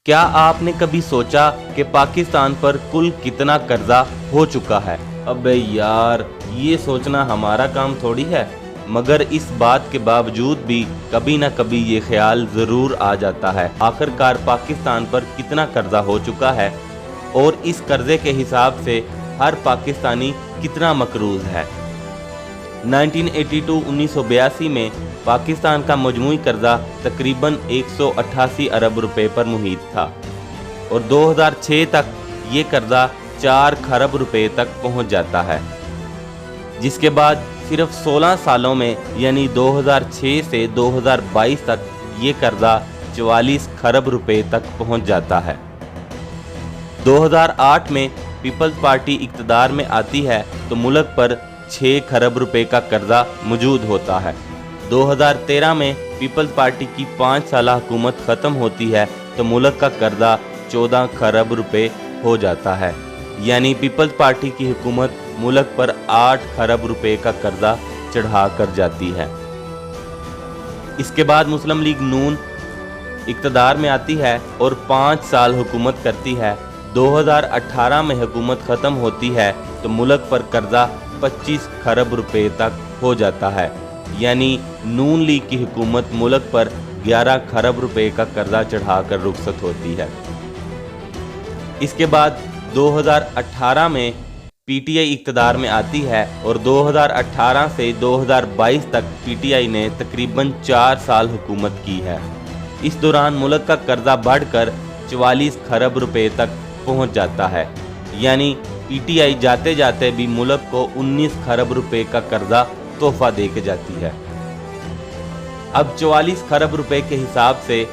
کیا آپ نے کبھی سوچا کہ پاکستان پر کل کتنا قرضہ ہو چکا ہے؟ ابے یار، یہ سوچنا ہمارا کام تھوڑی ہے، مگر اس بات کے باوجود بھی کبھی نہ کبھی یہ خیال ضرور آ جاتا ہے آخر کار پاکستان پر کتنا قرضہ ہو چکا ہے اور اس قرضے کے حساب سے ہر پاکستانی کتنا مقروض ہے۔ 1982 میں پاکستان کا مجموعی قرضہ تقریباً 188 ارب روپے پر محیط تھا اور 2006 تک یہ قرضہ 4 کھرب روپے تک پہنچ جاتا ہے، جس کے بعد صرف 16 سالوں میں یعنی 2006 سے 2022 تک یہ قرضہ 44 کھرب روپے تک پہنچ جاتا ہے۔ 2008 میں پیپلز پارٹی اقتدار میں آتی ہے تو ملک پر 6 کھرب روپے کا قرضہ موجود ہوتا ہے۔ 2013 میں پیپلز پارٹی کی 5 سالہ حکومت ختم ہوتی ہے تو ملک کا قرضہ 14 کھرب روپے ہو جاتا ہے، یعنی پیپلز پارٹی کی حکومت ملک پر 8 کھرب روپے کا قرضہ چڑھا کر جاتی ہے۔ اس کے بعد مسلم لیگ نون اقتدار میں آتی ہے اور 5 سال حکومت کرتی ہے۔ 2018 میں حکومت ختم ہوتی ہے تو ملک پر قرضہ 25 کھرب روپے تک ہو جاتا ہے، یعنی نون لیگ کی حکومت ملک پر 11 کھرب روپے کا قرضہ چڑھا کر رخصت ہوتی ہے۔ اس کے بعد 2018 میں پی ٹی آئی اقتدار میں آتی ہے اور 2018 سے 2022 تک پی ٹی آئی نے تقریباً 4 سال حکومت کی ہے۔ اس دوران ملک کا قرضہ بڑھ کر 44 کھرب روپے تک پہنچ جاتا ہے، یعنی پی ٹی آئی جاتے جاتے بھی ملک کو 19 کھرب روپے کا قرضہ تحفہ دے کے جاتی ہے۔ اب 44 کھرب روپے کے حساب سے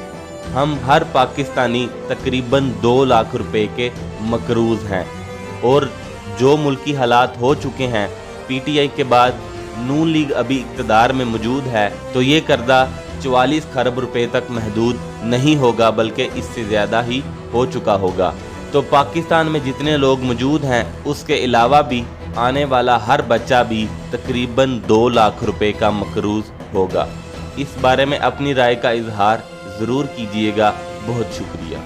ہم ہر پاکستانی تقریباً 2 لاکھ روپے کے مقروض ہیں، اور جو ملکی حالات ہو چکے ہیں، پی ٹی آئی کے بعد نون لیگ ابھی اقتدار میں موجود ہے تو یہ قرضہ 44 کھرب روپے تک محدود نہیں ہوگا بلکہ اس سے زیادہ ہی ہو چکا ہوگا۔ تو پاکستان میں جتنے لوگ موجود ہیں اس کے علاوہ بھی آنے والا ہر بچہ بھی تقریباً 2 لاکھ روپے کا مقروض ہوگا۔ اس بارے میں اپنی رائے کا اظہار ضرور کیجیے گا۔ بہت شکریہ۔